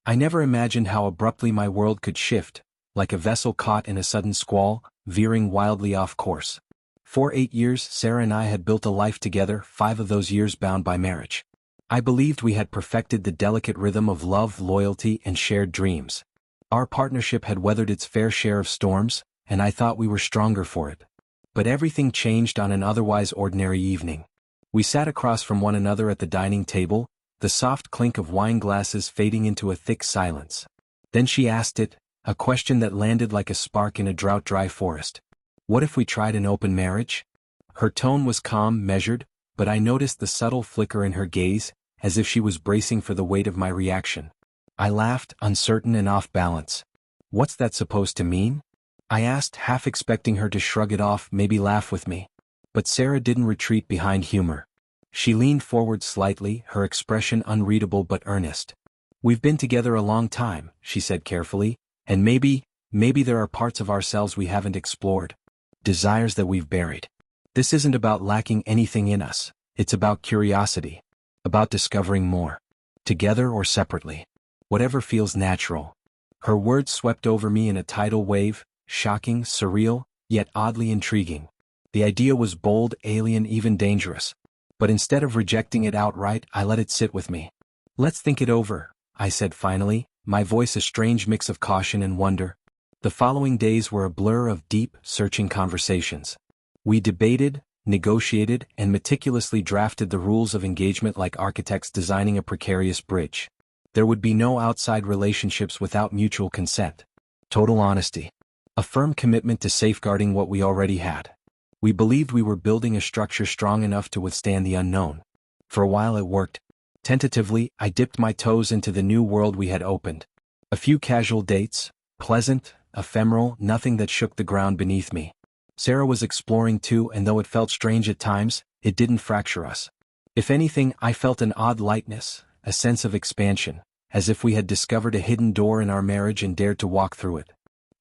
I never imagined how abruptly my world could shift, like a vessel caught in a sudden squall, veering wildly off course. For 8 years, Sarah and I had built a life together, 5 of those years bound by marriage. I believed we had perfected the delicate rhythm of love, loyalty, and shared dreams. Our partnership had weathered its fair share of storms, and I thought we were stronger for it. But everything changed on an otherwise ordinary evening. We sat across from one another at the dining table, the soft clink of wine glasses fading into a thick silence. Then she asked it, a question that landed like a spark in a drought-dry forest. What if we tried an open marriage? Her tone was calm, measured, but I noticed the subtle flicker in her gaze, as if she was bracing for the weight of my reaction. I laughed, uncertain and off balance. What's that supposed to mean? I asked, half expecting her to shrug it off, maybe laugh with me. But Sarah didn't retreat behind humor. She leaned forward slightly, her expression unreadable but earnest. We've been together a long time, she said carefully, and maybe there are parts of ourselves we haven't explored. Desires that we've buried. This isn't about lacking anything in us, it's about curiosity. About discovering more. Together or separately. Whatever feels natural. Her words swept over me in a tidal wave, shocking, surreal, yet oddly intriguing. The idea was bold, alien, even dangerous. But instead of rejecting it outright, I let it sit with me. Let's think it over, I said finally, my voice a strange mix of caution and wonder. The following days were a blur of deep, searching conversations. We debated, negotiated, and meticulously drafted the rules of engagement like architects designing a precarious bridge. There would be no outside relationships without mutual consent. Total honesty. A firm commitment to safeguarding what we already had. We believed we were building a structure strong enough to withstand the unknown. For a while it worked. Tentatively, I dipped my toes into the new world we had opened. A few casual dates, pleasant, ephemeral, nothing that shook the ground beneath me. Sarah was exploring too, and though it felt strange at times, it didn't fracture us. If anything, I felt an odd lightness, a sense of expansion, as if we had discovered a hidden door in our marriage and dared to walk through it.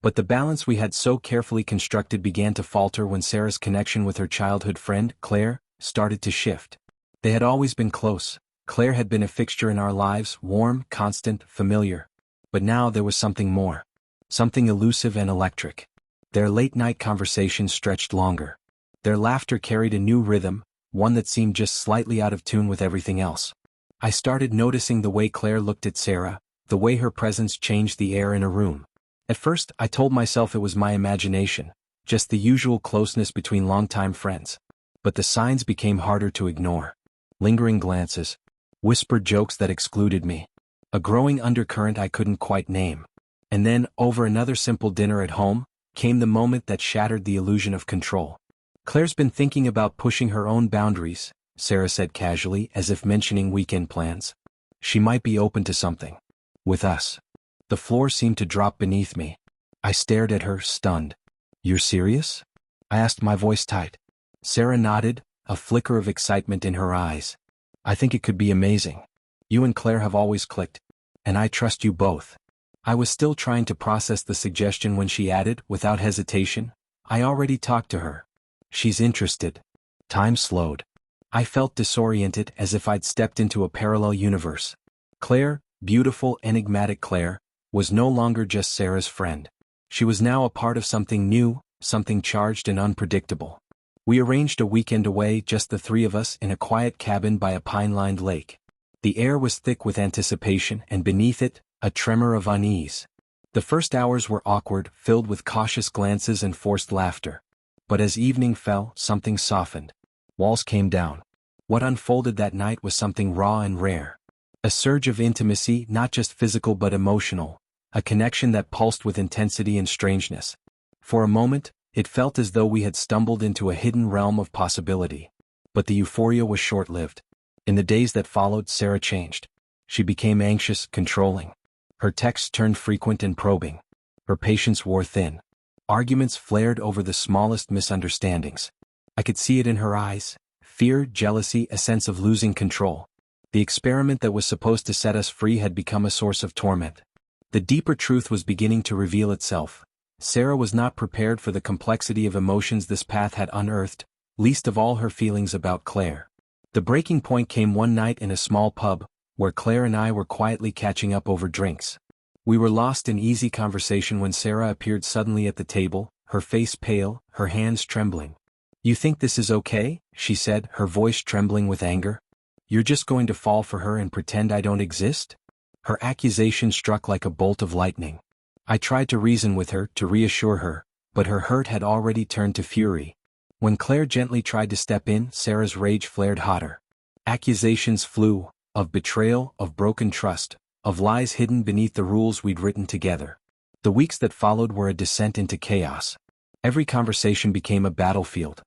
But the balance we had so carefully constructed began to falter when Sarah's connection with her childhood friend, Claire, started to shift. They had always been close. Claire had been a fixture in our lives, warm, constant, familiar. But now there was something more. Something elusive and electric. Their late-night conversations stretched longer. Their laughter carried a new rhythm, one that seemed just slightly out of tune with everything else. I started noticing the way Claire looked at Sarah, the way her presence changed the air in a room. At first, I told myself it was my imagination, just the usual closeness between longtime friends. But the signs became harder to ignore. Lingering glances. Whispered jokes that excluded me. A growing undercurrent I couldn't quite name. And then, over another simple dinner at home, came the moment that shattered the illusion of control. Claire's been thinking about pushing her own boundaries, Sarah said casually, as if mentioning weekend plans. She might be open to something. With us. The floor seemed to drop beneath me. I stared at her, stunned. You're serious? I asked, my voice tight. Sarah nodded, a flicker of excitement in her eyes. I think it could be amazing. You and Claire have always clicked. And I trust you both. I was still trying to process the suggestion when she added, without hesitation, I already talked to her. She's interested. Time slowed. I felt disoriented, as if I'd stepped into a parallel universe. Claire, beautiful, enigmatic Claire, was no longer just Sarah's friend. She was now a part of something new, something charged and unpredictable. We arranged a weekend away, just the 3 of us, in a quiet cabin by a pine-lined lake. The air was thick with anticipation, and beneath it, a tremor of unease. The first hours were awkward, filled with cautious glances and forced laughter. But as evening fell, something softened. Walls came down. What unfolded that night was something raw and rare. A surge of intimacy, not just physical but emotional. A connection that pulsed with intensity and strangeness. For a moment, it felt as though we had stumbled into a hidden realm of possibility. But the euphoria was short-lived. In the days that followed, Sarah changed. She became anxious, controlling. Her texts turned frequent and probing. Her patience wore thin. Arguments flared over the smallest misunderstandings. I could see it in her eyes. Fear, jealousy, a sense of losing control. The experiment that was supposed to set us free had become a source of torment. The deeper truth was beginning to reveal itself. Sarah was not prepared for the complexity of emotions this path had unearthed, least of all her feelings about Claire. The breaking point came one night in a small pub, where Claire and I were quietly catching up over drinks. We were lost in easy conversation when Sarah appeared suddenly at the table, her face pale, her hands trembling. "You think this is okay?" she said, her voice trembling with anger. "You're just going to fall for her and pretend I don't exist?" Her accusation struck like a bolt of lightning. I tried to reason with her, to reassure her, but her hurt had already turned to fury. When Claire gently tried to step in, Sarah's rage flared hotter. Accusations flew, of betrayal, of broken trust, of lies hidden beneath the rules we'd written together. The weeks that followed were a descent into chaos. Every conversation became a battlefield.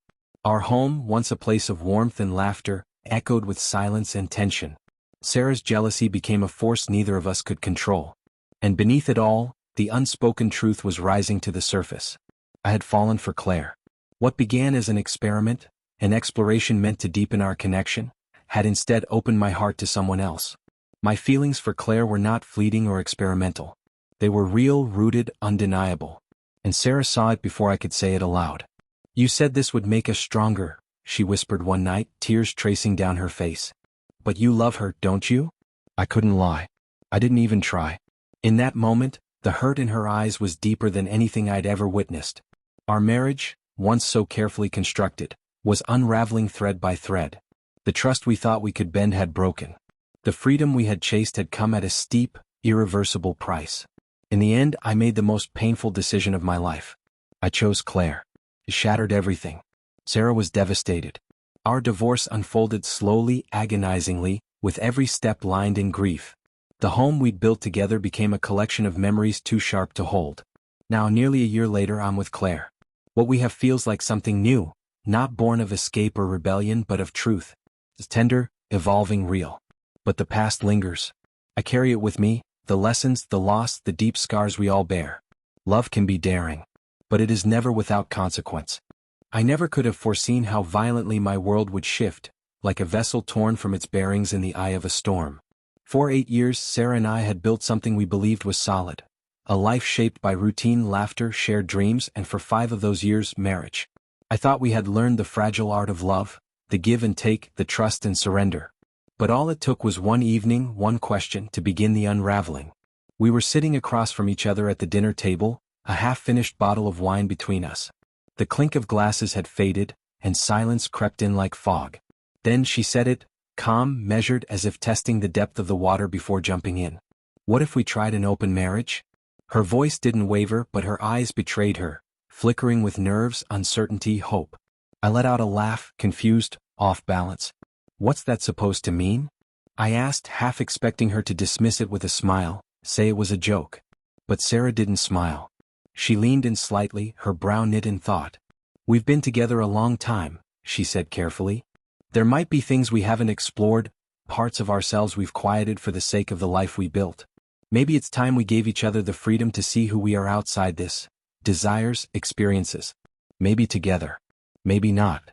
Our home, once a place of warmth and laughter, echoed with silence and tension. Sarah's jealousy became a force neither of us could control. And beneath it all, the unspoken truth was rising to the surface. I had fallen for Claire. What began as an experiment, an exploration meant to deepen our connection, had instead opened my heart to someone else. My feelings for Claire were not fleeting or experimental. They were real, rooted, undeniable. And Sarah saw it before I could say it aloud. "You said this would make us stronger," she whispered one night, tears tracing down her face. "But you love her, don't you?" I couldn't lie. I didn't even try. In that moment, the hurt in her eyes was deeper than anything I'd ever witnessed. Our marriage, once so carefully constructed, was unraveling thread by thread. The trust we thought we could bend had broken. The freedom we had chased had come at a steep, irreversible price. In the end, I made the most painful decision of my life. I chose Claire. It shattered everything. Sarah was devastated. Our divorce unfolded slowly, agonizingly, with every step lined in grief. The home we'd built together became a collection of memories too sharp to hold. Now, nearly a year later, I'm with Claire. What we have feels like something new, not born of escape or rebellion but of truth. It's tender, evolving, real. But the past lingers. I carry it with me, the lessons, the loss, the deep scars we all bear. Love can be daring, but it is never without consequence. I never could have foreseen how violently my world would shift, like a vessel torn from its bearings in the eye of a storm. For 8 years, Sarah and I had built something we believed was solid. A life shaped by routine, laughter, shared dreams, and for 5 of those years, marriage. I thought we had learned the fragile art of love, the give and take, the trust and surrender. But all it took was one evening, one question, to begin the unraveling. We were sitting across from each other at the dinner table, a half-finished bottle of wine between us. The clink of glasses had faded, and silence crept in like fog. Then she said it, calm, measured, as if testing the depth of the water before jumping in. "What if we tried an open marriage?" Her voice didn't waver, but her eyes betrayed her, flickering with nerves, uncertainty, hope. I let out a laugh, confused, off balance. "What's that supposed to mean?" I asked, half expecting her to dismiss it with a smile, say it was a joke. But Sarah didn't smile. She leaned in slightly, her brow knit in thought. "We've been together a long time," she said carefully. "There might be things we haven't explored, parts of ourselves we've quieted for the sake of the life we built. Maybe it's time we gave each other the freedom to see who we are outside this. Desires, experiences. Maybe together. Maybe not."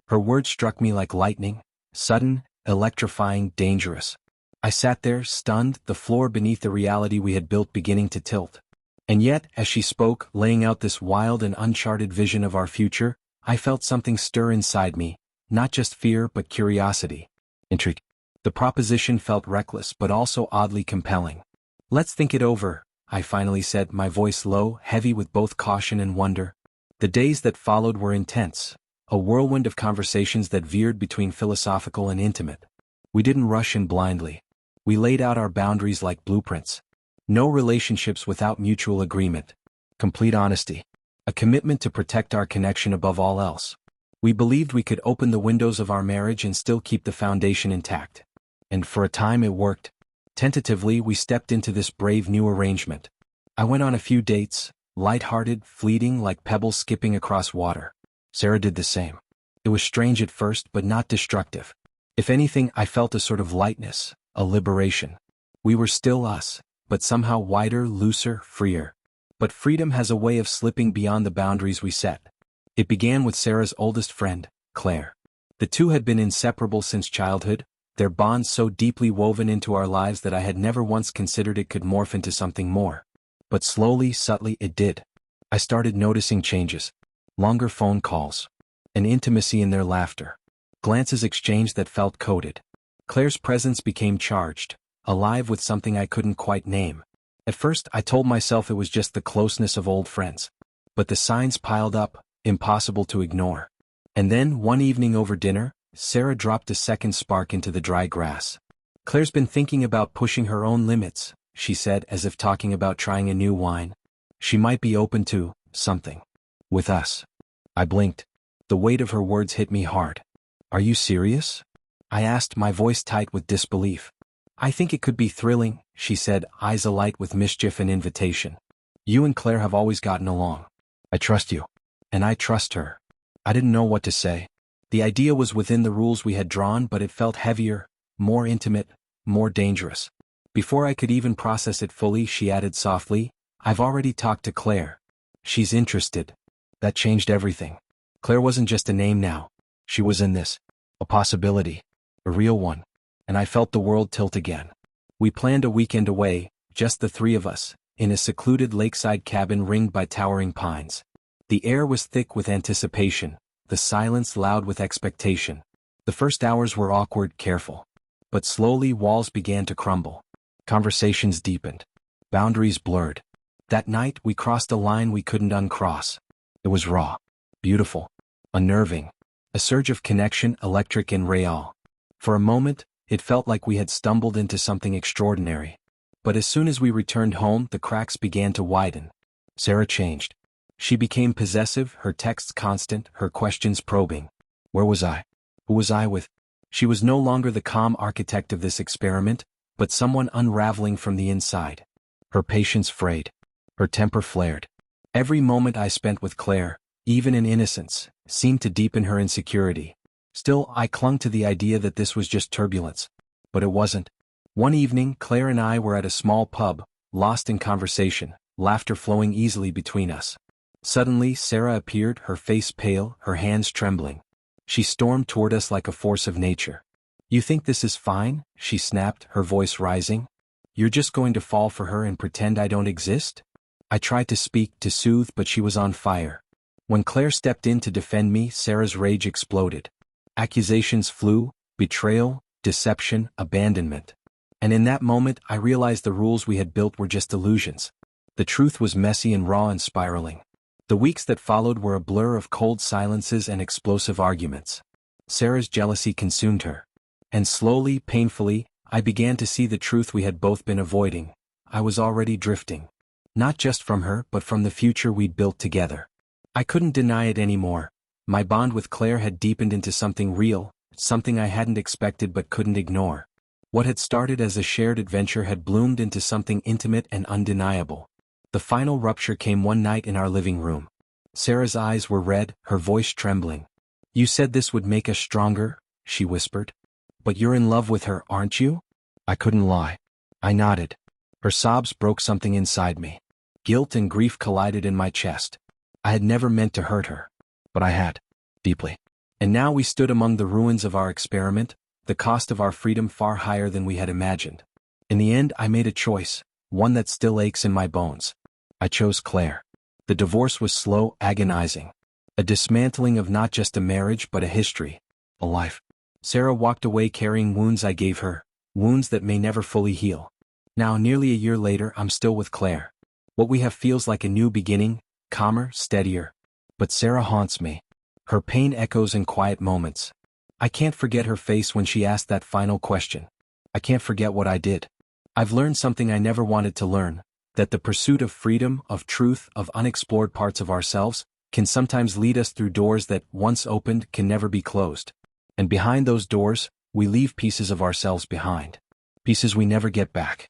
Her words struck me like lightning, sudden, electrifying, dangerous. I sat there, stunned, the floor beneath the reality we had built beginning to tilt. And yet, as she spoke, laying out this wild and uncharted vision of our future, I felt something stir inside me, not just fear but curiosity. Intrigue. The proposition felt reckless but also oddly compelling. "Let's think it over," I finally said, my voice low, heavy with both caution and wonder. The days that followed were intense, a whirlwind of conversations that veered between philosophical and intimate. We didn't rush in blindly. We laid out our boundaries like blueprints. No relationships without mutual agreement. Complete honesty. A commitment to protect our connection above all else. We believed we could open the windows of our marriage and still keep the foundation intact. And for a time it worked. Tentatively, we stepped into this brave new arrangement. I went on a few dates, light-hearted, fleeting, like pebbles skipping across water. Sarah did the same. It was strange at first, but not destructive. If anything, I felt a sort of lightness, a liberation. We were still us, but somehow wider, looser, freer. But freedom has a way of slipping beyond the boundaries we set. It began with Sarah's oldest friend, Claire. The two had been inseparable since childhood, their bond so deeply woven into our lives that I had never once considered it could morph into something more. But slowly, subtly, it did. I started noticing changes. Longer phone calls. An intimacy in their laughter. Glances exchanged that felt coded. Claire's presence became charged, alive with something I couldn't quite name. At first I told myself it was just the closeness of old friends. But the signs piled up, impossible to ignore. And then, one evening over dinner, Sarah dropped a second spark into the dry grass. "Claire's been thinking about pushing her own limits," she said, as if talking about trying a new wine. "She might be open to something with us." I blinked. The weight of her words hit me hard. "Are you serious?" I asked, my voice tight with disbelief. "I think it could be thrilling," she said, eyes alight with mischief and invitation. "You and Claire have always gotten along. I trust you. And I trust her." I didn't know what to say. The idea was within the rules we had drawn, but it felt heavier, more intimate, more dangerous. Before I could even process it fully, she added softly, "I've already talked to Claire. She's interested." That changed everything. Claire wasn't just a name now. She was in this. A possibility. A real one. And I felt the world tilt again. We planned a weekend away, just the three of us, in a secluded lakeside cabin ringed by towering pines. The air was thick with anticipation, the silence loud with expectation. The first hours were awkward, careful. But slowly walls began to crumble. Conversations deepened. Boundaries blurred. That night we crossed a line we couldn't uncross. It was raw, beautiful, unnerving. A surge of connection, electric and real. For a moment, it felt like we had stumbled into something extraordinary. But as soon as we returned home, the cracks began to widen. Sarah changed. She became possessive, her texts constant, her questions probing. Where was I? Who was I with? She was no longer the calm architect of this experiment, but someone unraveling from the inside. Her patience frayed. Her temper flared. Every moment I spent with Claire, even in innocence, seemed to deepen her insecurity. Still, I clung to the idea that this was just turbulence. But it wasn't. One evening, Claire and I were at a small pub, lost in conversation, laughter flowing easily between us. Suddenly, Sarah appeared, her face pale, her hands trembling. She stormed toward us like a force of nature. "You think this is fine?" she snapped, her voice rising. "You're just going to fall for her and pretend I don't exist?" I tried to speak, to soothe, but she was on fire. When Claire stepped in to defend me, Sarah's rage exploded. Accusations flew, betrayal, deception, abandonment. And in that moment, I realized the rules we had built were just illusions. The truth was messy and raw and spiraling. The weeks that followed were a blur of cold silences and explosive arguments. Sarah's jealousy consumed her. And slowly, painfully, I began to see the truth we had both been avoiding. I was already drifting. Not just from her, but from the future we'd built together. I couldn't deny it anymore. My bond with Claire had deepened into something real, something I hadn't expected but couldn't ignore. What had started as a shared adventure had bloomed into something intimate and undeniable. The final rupture came one night in our living room. Sarah's eyes were red, her voice trembling. "You said this would make us stronger," she whispered. "But you're in love with her, aren't you?" I couldn't lie. I nodded. Her sobs broke something inside me. Guilt and grief collided in my chest. I had never meant to hurt her. But I had. Deeply. And now we stood among the ruins of our experiment, the cost of our freedom far higher than we had imagined. In the end, I made a choice, one that still aches in my bones. I chose Claire. The divorce was slow, agonizing. A dismantling of not just a marriage but a history, a life. Sarah walked away carrying wounds I gave her, wounds that may never fully heal. Now, nearly a year later, I'm still with Claire. What we have feels like a new beginning, calmer, steadier. But Sarah haunts me. Her pain echoes in quiet moments. I can't forget her face when she asked that final question. I can't forget what I did. I've learned something I never wanted to learn, that the pursuit of freedom, of truth, of unexplored parts of ourselves, can sometimes lead us through doors that, once opened, can never be closed. And behind those doors, we leave pieces of ourselves behind. Pieces we never get back.